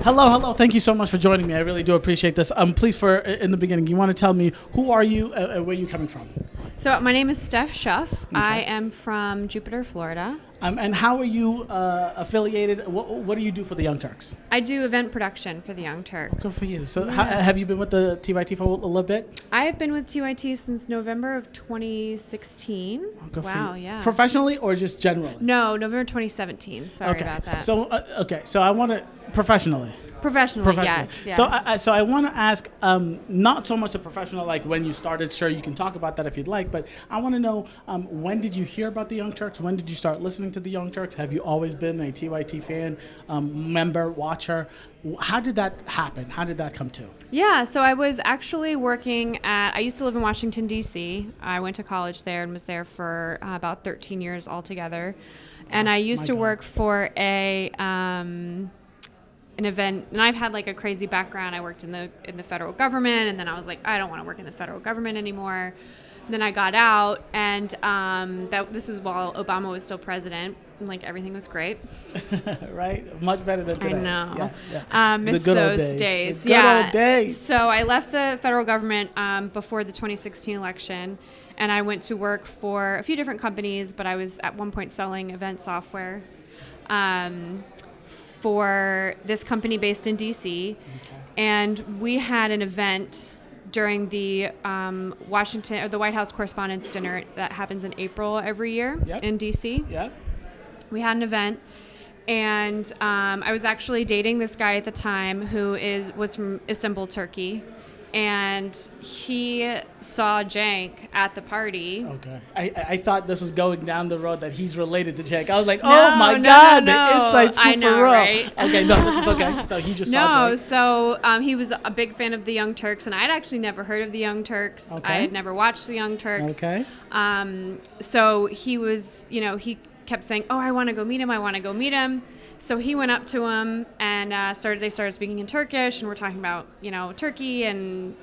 Hello. Thank you so much for joining me. I really do appreciate this. Please, in the beginning, you want to tell me who are you and where are you coming from? So my name is Steph Shuff. Okay. I am from Jupiter, Florida. And how are you affiliated? What do you do for the Young Turks? I do event production for the Young Turks. Good for you. So have you been with the TYT for a little bit? I have been with TYT since November of 2016. Oh, good wow, for you. yeah. Professionally or just generally? No, November 2017. Sorry about that. So I want to professionally. Professionally, yes. So I want to ask, not so much a professional, like when you started. Sure, you can talk about that if you'd like, but I want to know, when did you hear about the Young Turks? When did you start listening to the Young Turks? Have you always been a TYT fan, member, watcher? How did that happen? How did that come to? Yeah, so I was actually I used to live in Washington, D.C. I went to college there and was there for about 13 years altogether. And I used to work for an event, and I've had like a crazy background. I worked in the federal government, and then I was like, I don't want to work in the federal government anymore. And then I got out, and this was while Obama was still president, and like everything was great. Right, much better than today. I know. Yeah. Miss the good those old days. days. The good old days. So I left the federal government before the 2016 election, and I went to work for a few different companies, but I was at one point selling event software. For this company based in DC, and we had an event during the the White House Correspondents' Dinner that happens in April every year in DC. Yeah. We had an event, and I was actually dating this guy at the time who was from Istanbul, Turkey. And he saw Cenk at the party. Okay. I thought this was going down the road that he's related to Cenk. I was like, God, the inside scoop I know, for real. right? Okay, no, this is okay. So he just saw Cenk. So he was a big fan of the Young Turks, and I'd actually never heard of the Young Turks. Okay. I had never watched the Young Turks. Okay. So he was, he kept saying, oh, I want to go meet him. So he went up to him and they started speaking in Turkish, and we're talking about, Turkey and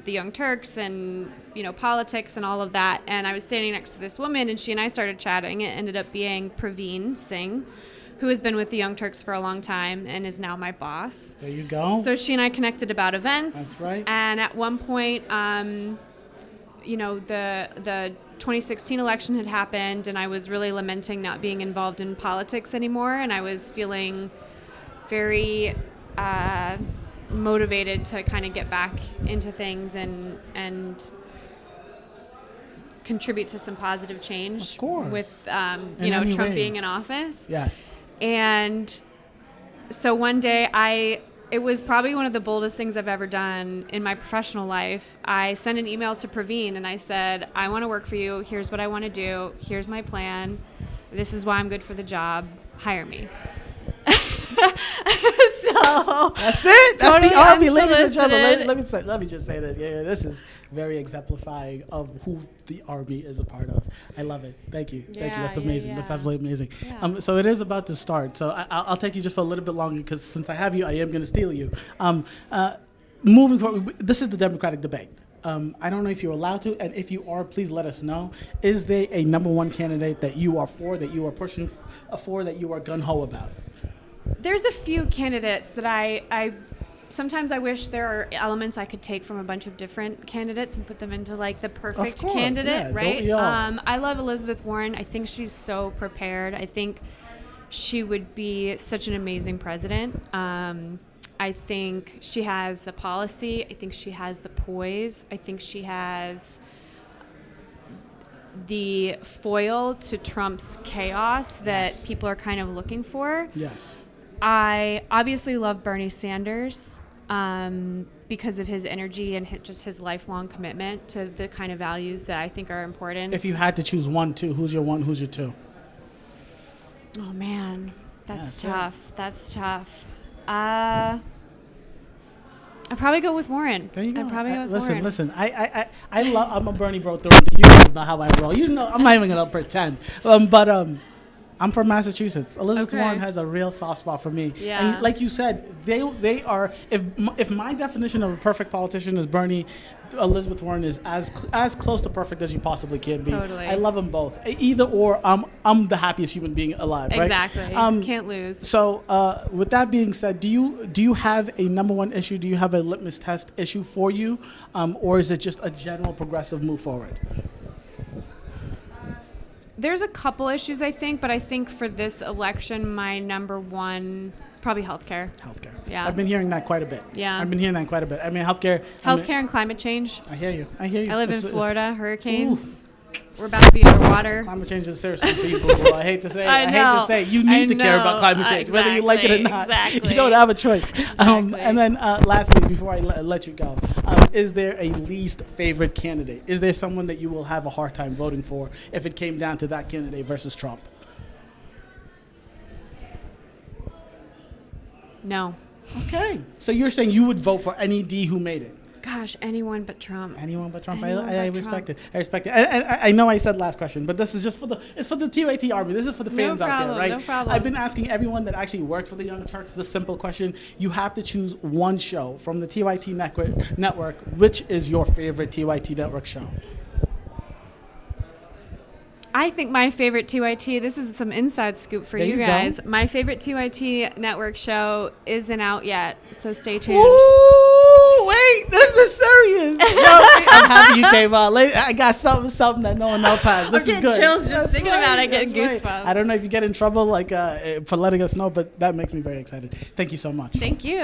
the Young Turks and, politics and all of that. And I was standing next to this woman, and she and I started chatting. It ended up being Praveen Singh, who has been with the Young Turks for a long time and is now my boss. There you go. So she and I connected about events. That's right. And at one point, the 2016 election had happened, and I was really lamenting not being involved in politics anymore, and I was feeling very motivated to kind of get back into things and contribute to some positive change. Of course. With Trump being in office. Yes. And so one day it was probably one of the boldest things I've ever done in my professional life. I sent an email to Praveen, and I said, I want to work for you. Here's what I want to do. Here's my plan. This is why I'm good for the job. Hire me. So that's it. That's totally the Army, ladies and gentlemen. unsolicited. Let me just say this. Yeah, this is very exemplifying of who the Army is a part of. I love it. Thank you. That's amazing. Yeah. That's absolutely amazing. Yeah. So it is about to start. So I'll take you just for a little bit longer, because since I have you, I am going to steal you. Moving forward, this is the Democratic debate. I don't know if you're allowed to, and if you are, please let us know. Is there a number one candidate that you are for, that you are pushing for, that you are gung-ho about? There's a few candidates that I sometimes I wish there are elements I could take from a bunch of different candidates and put them into like the perfect candidate, right? Don't we all? I love Elizabeth Warren. I think she's so prepared. I think she would be such an amazing president. I think she has the policy. I think she has the poise. I think she has the foil to Trump's chaos that people are kind of looking for. Yes. I obviously love Bernie Sanders because of his energy and just his lifelong commitment to the kind of values that I think are important. If you had to choose one, two, who's your one, who's your two? Oh, man, that's tough. That's tough. I'd probably go with Warren. There you go. I'd probably go with Warren. Listen. I'm a Bernie bro through and through. You guys know how I roll. I'm not even gonna pretend. I'm from Massachusetts. Elizabeth Okay. Warren has a real soft spot for me. Yeah. And like you said, they are. If my definition of a perfect politician is Bernie, Elizabeth Warren is as close to perfect as you possibly can be. Totally. I love them both. Either or, I'm the happiest human being alive. Right? Exactly. Can't lose. So, with that being said, do you have a number one issue? Do you have a litmus test issue for you, or is it just a general progressive move forward? There's a couple issues, I think, but I think for this election, my number one is probably healthcare. Healthcare. Yeah. I've been hearing that quite a bit. Yeah. I've been hearing that quite a bit. I mean, healthcare. Healthcare and climate change. I hear you. I live in It's, Florida, hurricanes. We're about to be underwater. Climate change is a serious one for you, boo-boo. I hate to say it. I hate know. to say it. You need to care about know. climate change, whether you like it or not. Exactly. You don't have a choice. Exactly. And then lastly, before I let you go, is there a least favorite candidate? Is there someone that you will have a hard time voting for if it came down to that candidate versus Trump? No. Okay. So you're saying you would vote for any D who made it? Gosh, anyone but Trump. Anyone but Trump. Anyone I but respect Trump. it. I respect it. I know I said last question, but this is just for the TYT army. This is for the fans out problem, there, right? no problem. I've been asking everyone that actually worked for the Young Turks this simple question. You have to choose one show from the TYT network. Which is your favorite TYT network show? I think my favorite TYT, this is some inside scoop for There you you guys. go. My favorite TYT network show isn't out yet, so stay tuned. Ooh, wait, this is serious. Yo, I'm happy you came out. I got something that no one else has. This I'm is getting good. chills just That's thinking about it, that's getting goosebumps. I don't know if you get in trouble for letting us know, but that makes me very excited. Thank you so much. Thank you.